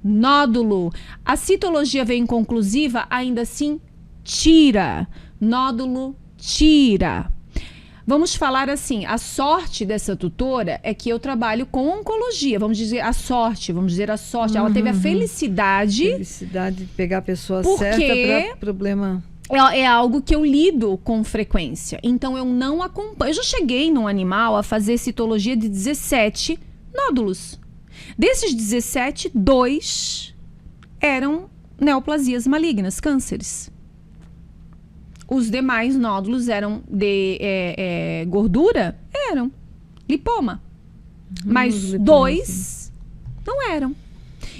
Nódulo. A citologia veio inconclusiva, ainda assim, tira. Nódulo, tira. Vamos falar assim, a sorte dessa tutora é que eu trabalho com oncologia. Vamos dizer a sorte. Ela teve a felicidade de pegar a pessoa certa para problema... É algo que eu lido com frequência. Então, eu não acompanho. Eu já cheguei num animal a fazer citologia de 17 nódulos. Desses 17, 2 eram neoplasias malignas, cânceres. Os demais nódulos eram de gordura? Eram. Lipoma. Mas 2 não eram.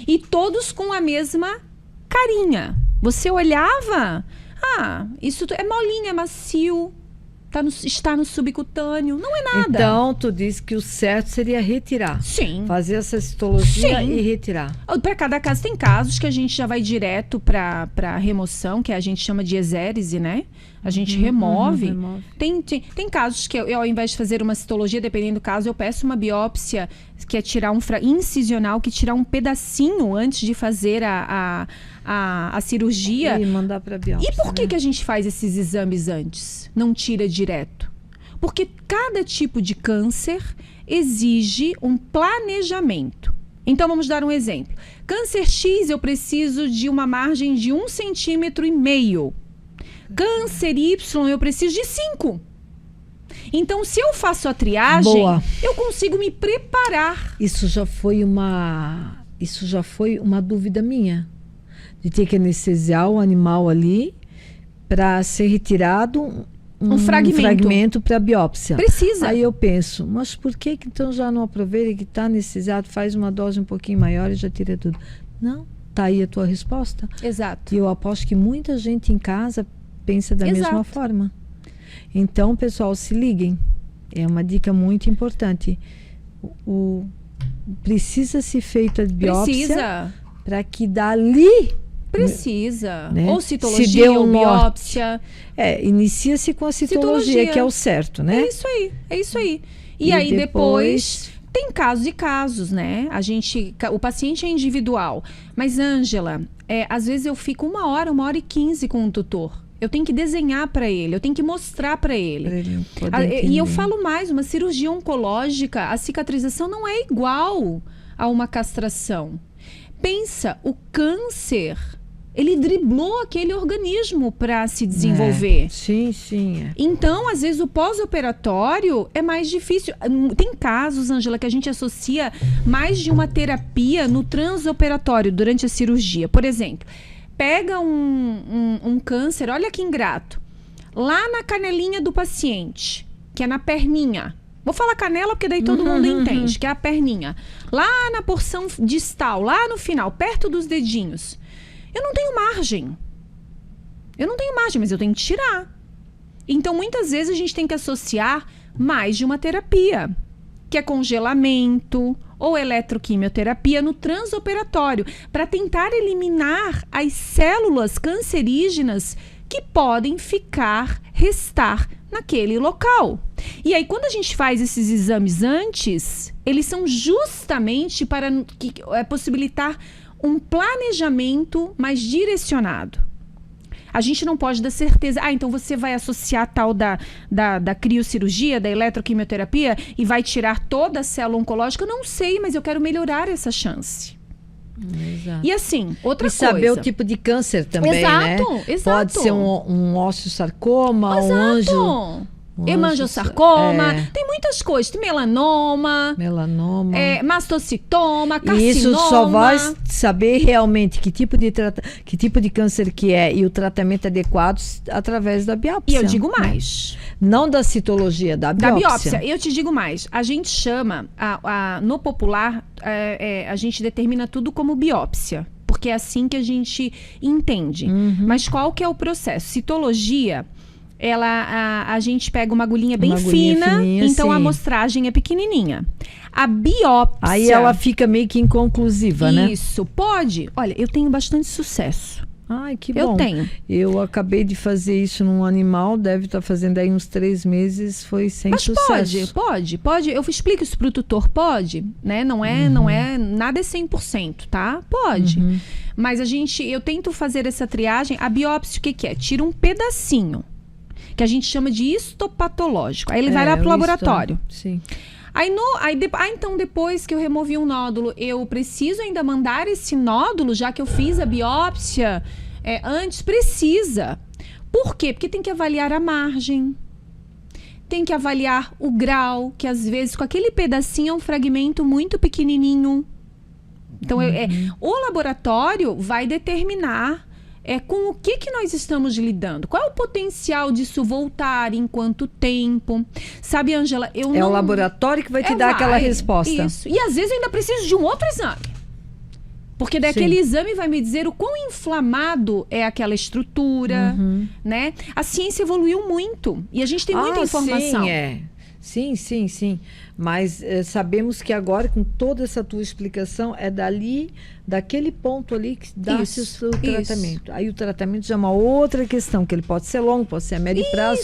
E todos com a mesma carinha. Você olhava... isso é molinho, é macio, está no subcutâneo, não é nada. Então, tu diz que o certo seria retirar. Sim. Fazer essa citologia e retirar. Para cada caso, tem casos que a gente já vai direto para remoção, que a gente chama de exérese, né? A gente remove. Tem casos que eu, ao invés de fazer uma citologia, dependendo do caso, eu peço uma biópsia, que é tirar incisional, que tirar um pedacinho antes de fazer a cirurgia. E mandar para biópsia. E por que a gente faz esses exames antes? Não tira direto? Porque cada tipo de câncer exige um planejamento. Então, vamos dar um exemplo. Câncer X, eu preciso de uma margem de 1,5 cm. Câncer Y, eu preciso de 5. Então, se eu faço a triagem, eu consigo me preparar. Isso já foi uma dúvida minha. De ter que anestesiar o animal ali para ser retirado um fragmento para biópsia. Precisa. Aí eu penso, mas por que então já não aproveita que está anestesiado, faz uma dose um pouquinho maior e já tira tudo? Não, tá aí a tua resposta. Exato. E eu aposto que muita gente em casa pensa da mesma forma. Então, pessoal, se liguem. É uma dica muito importante. Precisa ser feita a biópsia para que dali... Precisa. Né? Ou citologia, ou biópsia. Inicia-se com a citologia, que é o certo, né? É isso aí. E aí depois tem casos e casos, né? O paciente é individual. Mas, Ângela, às vezes eu fico 1 hora, 1h15 com o tutor. Eu tenho que desenhar para ele, eu tenho que mostrar para ele. E eu falo mais, uma cirurgia oncológica, a cicatrização não é igual a uma castração. Pensa, o câncer, ele driblou aquele organismo para se desenvolver. Sim. Então, às vezes, o pós-operatório é mais difícil. Tem casos, Ângela, que a gente associa mais de uma terapia no transoperatório, durante a cirurgia. Por exemplo, pega um câncer, olha que ingrato, lá na canelinha do paciente, que é na perninha. Vou falar canela porque daí todo mundo entende, que é a perninha. Lá na porção distal, lá no final, perto dos dedinhos. Eu não tenho margem, mas eu tenho que tirar. Então, muitas vezes a gente tem que associar mais de uma terapia, que é congelamento ou eletroquimioterapia no transoperatório, para tentar eliminar as células cancerígenas que podem ficar restar naquele local. E aí, quando a gente faz esses exames antes, eles são justamente para possibilitar um planejamento mais direcionado. A gente não pode dar certeza, então você vai associar tal da criocirurgia, da eletroquimioterapia e vai tirar toda a célula oncológica. Eu não sei, mas eu quero melhorar essa chance. Exato. E assim, outra coisa. saber o tipo de câncer também, exato, né? Exato. Pode ser um osteosarcoma, um anjo... Hemangiosarcoma, tem muitas coisas, tem melanoma, mastocitoma, carcinoma. E isso só vai saber realmente que tipo de câncer que é e o tratamento adequado através da biópsia. E eu digo mais. Não da citologia, da biópsia. Da biópsia. Eu te digo mais. A gente chama, no popular, a gente determina tudo como biópsia. Porque é assim que a gente entende. Mas qual que é o processo? Citologia... a gente pega uma agulhinha bem fina, fininha, então sim. A amostragem é pequenininha. A biópsia... Aí ela fica meio que inconclusiva, né? Isso, pode. Olha, eu tenho bastante sucesso. Ai, que bom. Eu tenho. Eu acabei de fazer isso num animal, deve estar fazendo aí uns 3 meses, foi sem sucesso. Mas pode. Eu explico isso pro tutor, pode, né? Não é, nada é 100%, tá? Pode. Mas eu tento fazer essa triagem. A biópsia, o que é? Tira um pedacinho. Que a gente chama de histopatológico. Aí ele vai lá pro laboratório. Sim. Então depois que eu removi um nódulo, eu preciso ainda mandar esse nódulo, já que eu fiz a biópsia antes? Precisa. Por quê? Porque tem que avaliar a margem. Tem que avaliar o grau, que às vezes com aquele pedacinho é um fragmento muito pequenininho. Então, o laboratório vai determinar com o que nós estamos lidando. Qual é o potencial disso voltar, em quanto tempo? Sabe, Ângela, o laboratório que vai te dar aquela resposta. Isso. E às vezes eu ainda preciso de um outro exame. Porque daquele exame vai me dizer o quão inflamado é aquela estrutura, né? A ciência evoluiu muito. E a gente tem muita informação. Sim. Mas sabemos que agora, com toda essa tua explicação, é daquele ponto ali que dá-se o seu tratamento. Aí o tratamento já é uma outra questão, que ele pode ser longo, pode ser a médio prazo.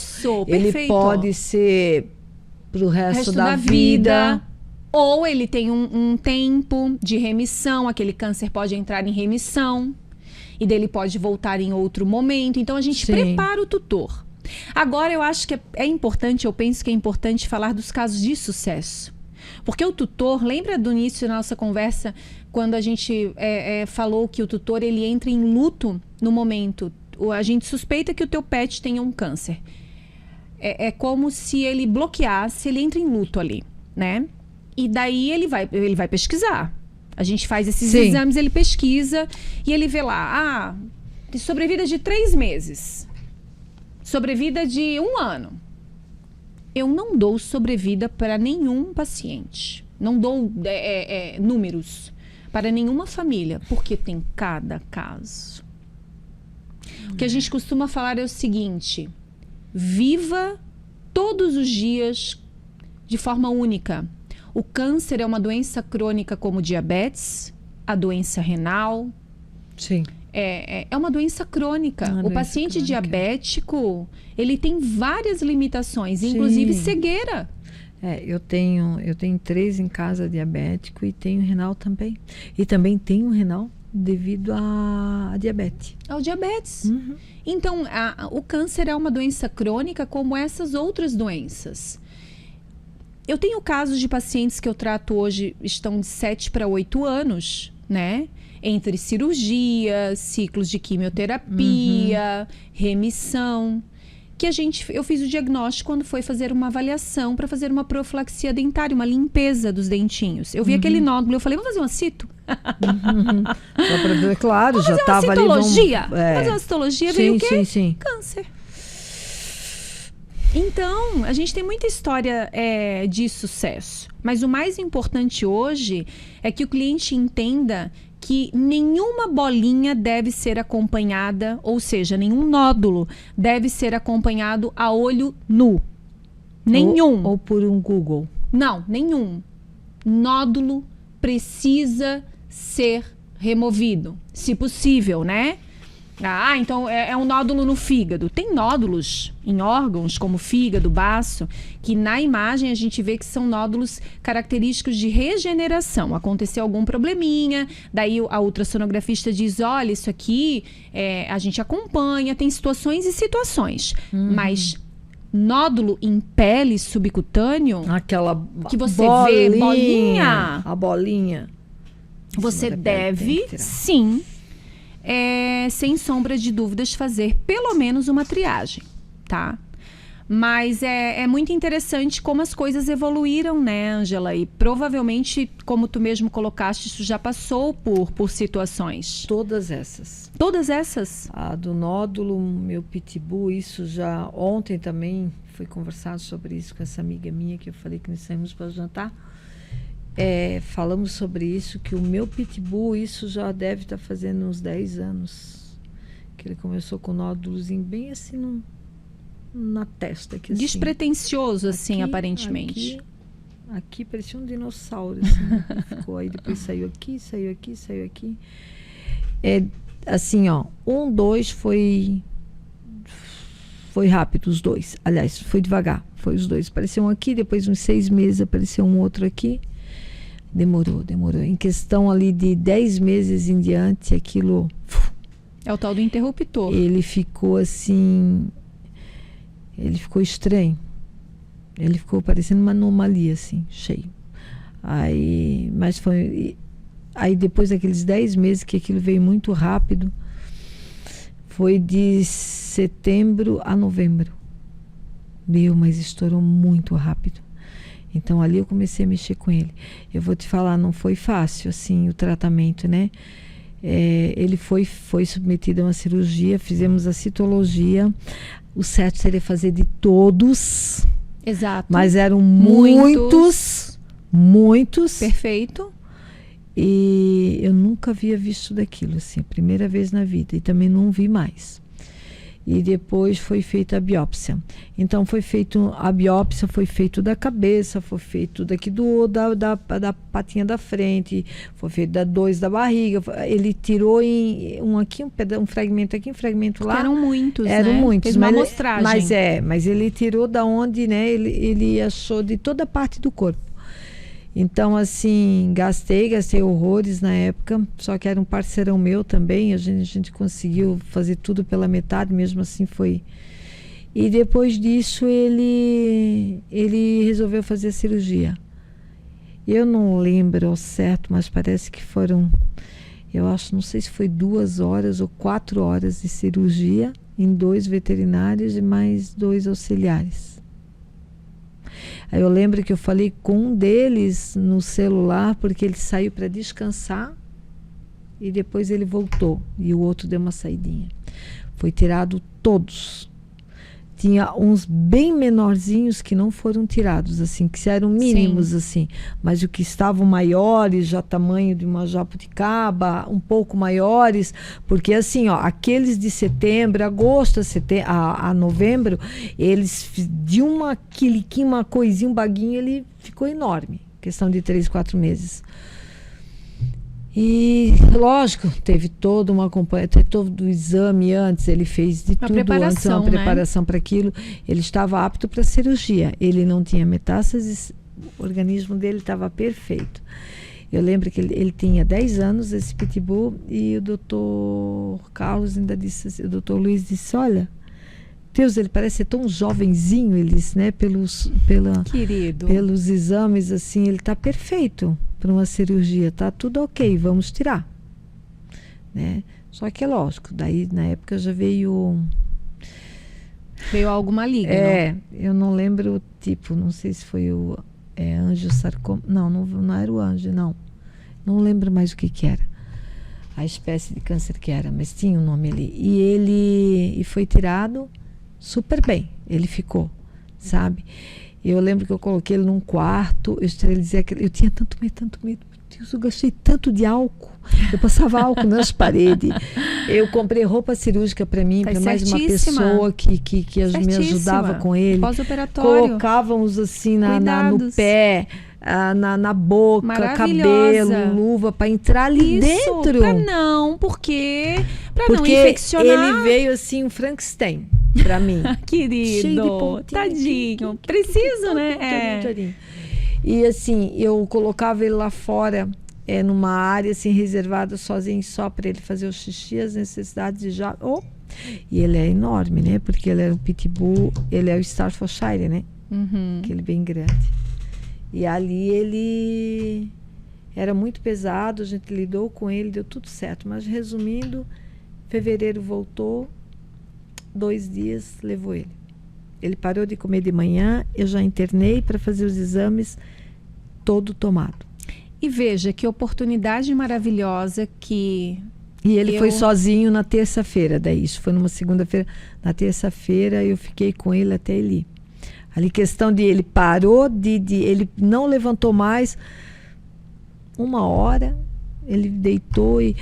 Ele pode ser para o resto da vida. Ou ele tem um tempo de remissão, aquele câncer pode entrar em remissão. E dele pode voltar em outro momento. Então a gente prepara o tutor. Agora, eu acho que é importante, eu penso que é importante falar dos casos de sucesso. Porque o tutor, lembra do início da nossa conversa, quando a gente falou que o tutor ele entra em luto no momento. A gente suspeita que o teu pet tenha um câncer. É como se ele bloqueasse, ele entra em luto ali, né? E daí ele vai pesquisar. A gente faz esses exames, ele pesquisa e ele vê lá, sobrevida de 3 meses. Sobrevida de 1 ano. Eu não dou sobrevida para nenhum paciente. Não dou números para nenhuma família, porque tem cada caso. O que a gente costuma falar é o seguinte: viva todos os dias de forma única. O câncer é uma doença crônica como diabetes, a doença renal. Sim. É uma doença crônica. O paciente diabético, ele tem várias limitações, inclusive cegueira. Eu tenho 3 em casa diabético e tenho renal também. E também tenho renal devido à diabetes. Ao diabetes. Então, o câncer é uma doença crônica como essas outras doenças. Eu tenho casos de pacientes que eu trato hoje, estão de 7 para 8 anos, né? Entre cirurgia, ciclos de quimioterapia, remissão, que eu fiz o diagnóstico quando foi fazer uma avaliação para fazer uma profilaxia dentária, uma limpeza dos dentinhos. Eu vi aquele nódulo, eu falei, vamos fazer uma cito? Claro, já estava ali. Vamos fazer uma citologia, veio o quê? Sim. Câncer. Então, a gente tem muita história de sucesso. Mas o mais importante hoje é que o cliente entenda que nenhuma bolinha deve ser acompanhada, ou seja, nenhum nódulo deve ser acompanhado a olho nu. Nenhum. Ou por um Google. Não, nenhum. Nódulo precisa ser removido, se possível, né? Ah, então é um nódulo no fígado. Tem nódulos em órgãos, como fígado, baço, que na imagem a gente vê que são nódulos característicos de regeneração. Aconteceu algum probleminha, daí a ultrassonografista diz, olha, isso aqui a gente acompanha, tem situações e situações. Mas nódulo em pele subcutâneo, Aquela que você bolinha, vê, bolinha, a bolinha. você deve, sim, sem sombra de dúvidas, fazer pelo menos uma triagem, tá? Mas é muito interessante como as coisas evoluíram, né, Ângela? E provavelmente, como tu mesmo colocaste, isso já passou por situações. Todas essas. Todas essas? A do nódulo, meu pitbull, isso já... Ontem também foi conversado sobre isso com essa amiga minha, que eu falei que nós saímos para jantar. Falamos sobre isso, que o meu pitbull, isso já deve estar fazendo uns 10 anos. Que ele começou com nódulozinho bem assim na testa. Aqui, assim. Despretensioso, assim, Aqui, aparentemente. Aqui parecia um dinossauro, assim. Ficou aí, depois saiu aqui, saiu aqui, saiu aqui. Assim, ó, 1, 2 foi rápido, os dois. Aliás, foi devagar, foi os dois. Apareceu um aqui, depois uns 6 meses apareceu um outro aqui. Demorou. Em questão ali de 10 meses em diante, aquilo... É o tal do interruptor. Ele ficou assim... Ele ficou estranho. Ele ficou parecendo uma anomalia, assim, cheio. Aí depois daqueles 10 meses, que aquilo veio muito rápido, foi de setembro a novembro. Mas estourou muito rápido. Então ali eu comecei a mexer com ele. Eu vou te falar, não foi fácil, assim, o tratamento, né? Ele foi submetido a uma cirurgia, fizemos a citologia. O certo seria fazer de todos. Exato. Mas eram muitos. Perfeito. E eu nunca havia visto daquilo, assim, a primeira vez na vida. E também não vi mais. E depois foi feita a biópsia. Então a biópsia foi feita da cabeça, foi feito daqui da patinha da frente, foi feito da 2 da barriga. Ele tirou um fragmento aqui, um fragmento lá. Eram muitos, Eram né? muitos. Fez uma amostragem. Mas ele tirou da onde, né? Ele achou de toda parte do corpo. Então, assim, gastei horrores na época, só que era um parceirão meu também, a gente conseguiu fazer tudo pela metade, mesmo assim foi. E depois disso ele resolveu fazer a cirurgia. Eu não lembro ao certo, mas parece que foram, não sei se foi 2 horas ou 4 horas de cirurgia em 2 veterinários e mais 2 auxiliares. Aí eu lembro que eu falei com um deles no celular, porque ele saiu para descansar e depois ele voltou e o outro deu uma saidinha. Foi tirado todos. Tinha uns bem menorzinhos que não foram tirados, assim, que eram mínimos, sim, assim, mas o que estavam maiores, já tamanho de uma jabuticaba, um pouco maiores, porque assim, ó, aqueles de setembro, agosto a novembro, eles de uma quiliquinha, uma coisinha, um baguinho, ele ficou enorme, questão de 3, 4 meses. E, lógico, teve todo o exame antes, ele fez de tudo antes, uma preparação, né, para aquilo. Ele estava apto para cirurgia, ele não tinha metástases, o organismo dele estava perfeito. Eu lembro que ele tinha 10 anos, esse pitbull, e o doutor Carlos ainda disse assim, o doutor Luiz disse, olha, Deus, ele parece ser tão jovenzinho, ele disse, né, pelos exames, assim, ele está perfeito para uma cirurgia, tá tudo ok, vamos tirar, né? Só que é lógico, daí na época já veio algo maligno. Eu não lembro o tipo, não sei se foi o angiosarcoma, não era o anjo, não lembro mais o que era, a espécie de câncer que era, mas tinha um nome ali, e foi tirado super bem, ele ficou, sabe? Eu lembro que eu coloquei ele num quarto, eu esterilizei aquele, eu tinha tanto medo, meu Deus, eu gastei tanto de álcool, eu passava álcool nas paredes, eu comprei roupa cirúrgica para mim, para mais uma pessoa que me ajudava com ele, pós-operatório, colocávamos assim no pé, na boca, cabelo, luva, para entrar ali dentro. Pra não infeccionar. Ele veio assim, um Frankenstein para mim. Querido, cheio de pontinho, tadinho. Preciso, né? Tadinho. E assim, eu colocava ele lá fora, numa área assim reservada sozinho, só para ele fazer o xixi, as necessidades de já. E ele é enorme, né? Porque ele é um pitbull, ele é o Staffordshire, né? Aquele bem grande. E ali ele era muito pesado, a gente lidou com ele, deu tudo certo. Mas resumindo, fevereiro voltou, 2 dias levou ele. Ele parou de comer de manhã, eu já internei para fazer os exames, todo tomado. E veja que oportunidade maravilhosa que... E ele foi sozinho na terça-feira, daí isso foi numa segunda-feira. Na terça-feira eu fiquei com ele até ele ir. Ali questão de ele parou, ele não levantou mais. 1 hora, ele deitou e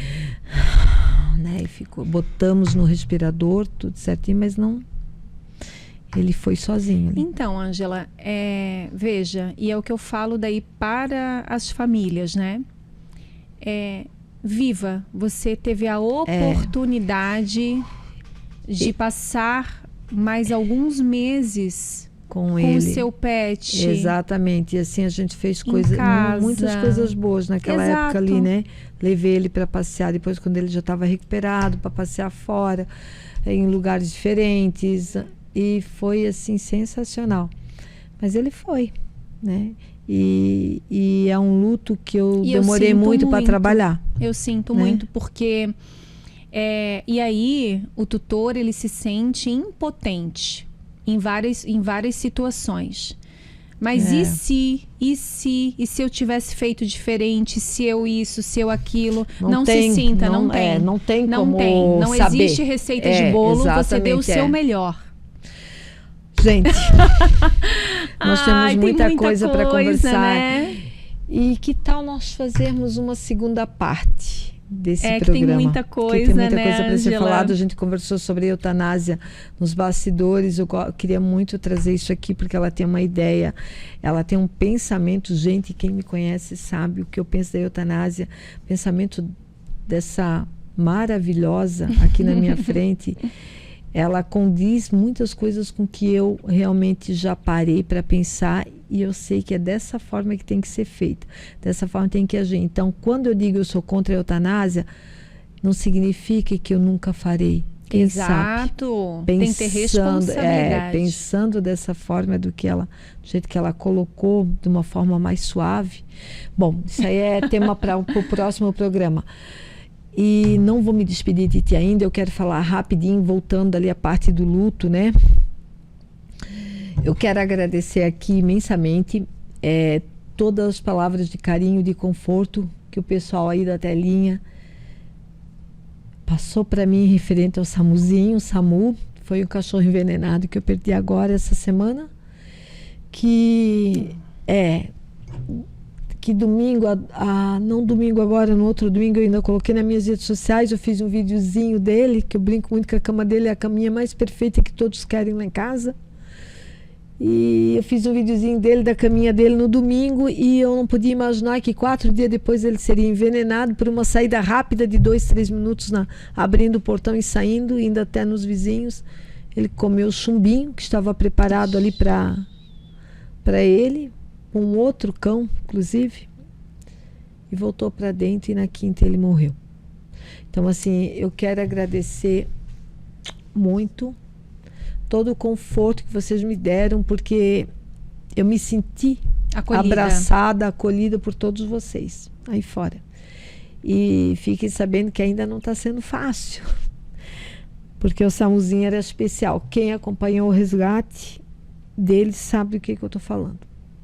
ficou. Botamos no respirador, tudo certinho, mas não... Ele foi sozinho. Ali. Então, Ângela, veja, e é o que eu falo daí para as famílias, né? Viva, você teve a oportunidade de passar mais alguns meses com o seu pet. Exatamente, e assim a gente fez muitas coisas boas naquela época ali, né? Levei ele para passear, depois quando ele já estava recuperado, para passear fora, em lugares diferentes, e foi assim sensacional. Mas ele foi, né? E é um luto que eu demorei muito para trabalhar. Eu sinto muito, porque e aí o tutor ele se sente impotente em várias situações. Mas e se eu tivesse feito diferente, se eu isso, se eu aquilo, não tem, se sinta, não tem. Não tem como não saber. Existe receita de bolo, você deu o seu melhor. Gente, nós temos muita coisa para conversar. Né? E que tal nós fazermos uma segunda parte desse programa? Que tem muita coisa, coisa para ser falado. A gente conversou sobre a eutanásia nos bastidores. Eu queria muito trazer isso aqui porque ela tem uma ideia, ela tem um pensamento. Gente, quem me conhece sabe o que eu penso da eutanásia. Pensamento dessa maravilhosa aqui na minha frente. Ela condiz muitas coisas com que eu realmente já parei para pensar e eu sei que é dessa forma que tem que ser feita, dessa forma tem que agir. Então, quando eu digo eu sou contra a eutanásia, não significa que eu nunca farei. Exato. Tem que ter responsabilidade. Pensando dessa forma do jeito que ela colocou, de uma forma mais suave. Bom, isso aí é tema para o próximo programa. E não vou me despedir de ti ainda, eu quero falar rapidinho, voltando ali a parte do luto, né? Eu quero agradecer aqui imensamente todas as palavras de carinho, de conforto que o pessoal aí da telinha passou para mim referente ao Samuzinho. O Samu foi um cachorro envenenado que eu perdi agora essa semana, que domingo, não domingo agora, no outro domingo eu ainda coloquei nas minhas redes sociais, eu fiz um videozinho dele, que eu brinco muito que a cama dele é a caminha mais perfeita que todos querem lá em casa. E eu fiz um videozinho dele, da caminha dele no domingo, e eu não podia imaginar que 4 dias depois ele seria envenenado por uma saída rápida de 2-3 minutos, abrindo o portão e saindo, indo até nos vizinhos. Ele comeu chumbinho, que estava preparado ali para ele, um outro cão, inclusive, e voltou para dentro, e na quinta ele morreu. Então, assim, eu quero agradecer muito todo o conforto que vocês me deram, porque eu me senti abraçada, acolhida por todos vocês aí fora. E fiquem sabendo que ainda não está sendo fácil, porque o Samuzinho era especial. Quem acompanhou o resgate dele sabe do que eu estou falando.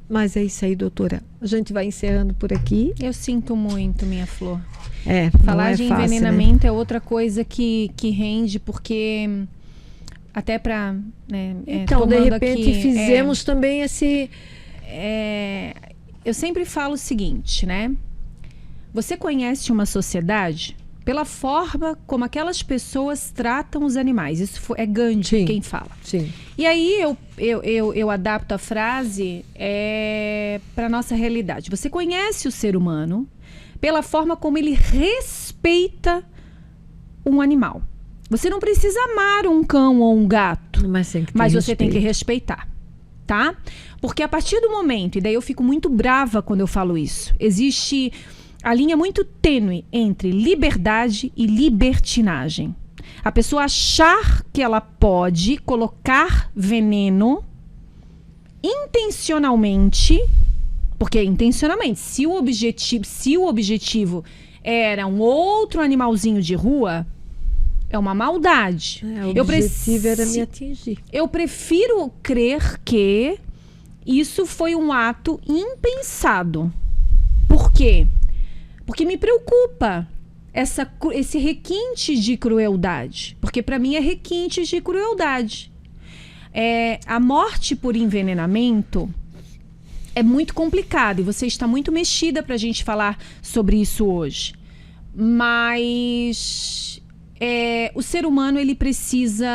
Mas é isso aí, doutora. A gente vai encerrando por aqui. Eu sinto muito, minha flor. Falar de envenenamento, né? É outra coisa que rende, porque até para... então, de repente, aqui, fizemos também esse... eu sempre falo o seguinte, né? Você conhece uma sociedade pela forma como aquelas pessoas tratam os animais. Isso é Gandhi quem fala. Sim. E aí eu adapto a frase para nossa realidade. Você conhece o ser humano pela forma como ele respeita um animal. Você não precisa amar um cão ou um gato, mas você tem que respeitar, tá? Porque a partir do momento, e daí eu fico muito brava quando eu falo isso, existe a linha muito tênue entre liberdade e libertinagem. A pessoa achar que ela pode colocar veneno intencionalmente, porque intencionalmente, se o objetivo era um outro animalzinho de rua, é uma maldade. O objetivo era me atingir. Eu prefiro crer que isso foi um ato impensado. Por quê? Porque me preocupa esse requinte de crueldade. Porque para mim é requinte de crueldade. A morte por envenenamento é muito complicado. E você está muito mexida para a gente falar sobre isso hoje. Mas o ser humano, ele precisa...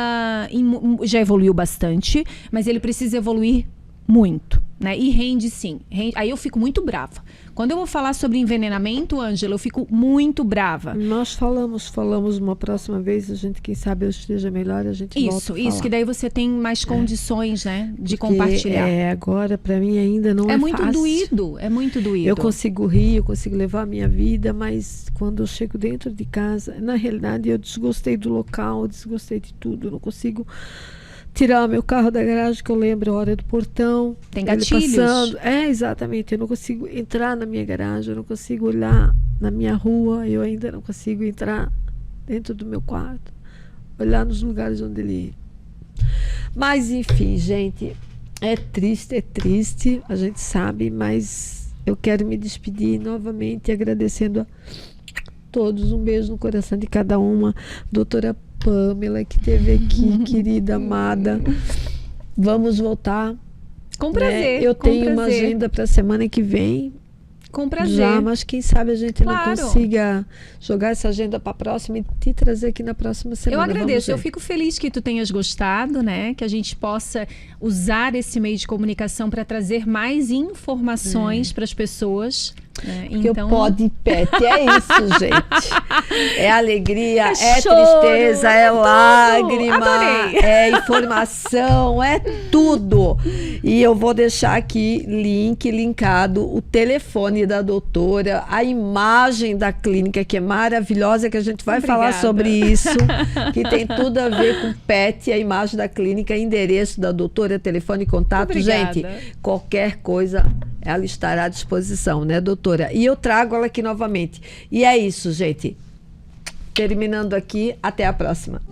Já evoluiu bastante, mas ele precisa evoluir muito, né? E rende sim. Aí eu fico muito brava. Quando eu vou falar sobre envenenamento, Ângela, eu fico muito brava. Nós falamos uma próxima vez, a gente, quem sabe eu esteja melhor, a gente volta a falar. Isso, que daí você tem mais condições, né, de compartilhar. Agora, para mim, ainda não é muito fácil. É muito doído. Eu consigo rir, eu consigo levar a minha vida, mas quando eu chego dentro de casa, na realidade, eu desgostei do local, desgostei de tudo, eu não consigo tirar meu carro da garagem, que eu lembro a hora do portão. Tem gatilhos? Passando. Exatamente. Eu não consigo entrar na minha garagem, eu não consigo olhar na minha rua, eu ainda não consigo entrar dentro do meu quarto, olhar nos lugares onde ele... Mas, enfim, gente, é triste, a gente sabe, mas eu quero me despedir novamente agradecendo a todos. Um beijo no coração de cada uma. Doutora Pamela, que esteve aqui, querida, amada. Vamos voltar. Com prazer. Eu tenho uma agenda para a semana que vem. Com prazer. Já, mas quem sabe a gente não consiga jogar essa agenda para a próxima e te trazer aqui na próxima semana. Eu agradeço, eu fico feliz que tu tenhas gostado, né? Que a gente possa usar esse meio de comunicação para trazer mais informações para as pessoas. Porque então... o Pod Pet é isso, gente. É alegria, é choro, tristeza, é lágrima, adorei. É informação, é tudo. E eu vou deixar aqui linkado o telefone da doutora, a imagem da clínica, que é maravilhosa, que a gente vai falar sobre isso, que tem tudo a ver com pet, a imagem da clínica, endereço da doutora, telefone e contato. Obrigada. Gente, qualquer coisa... ela estará à disposição, né, doutora? E eu trago ela aqui novamente. E é isso, gente. Terminando aqui, até a próxima.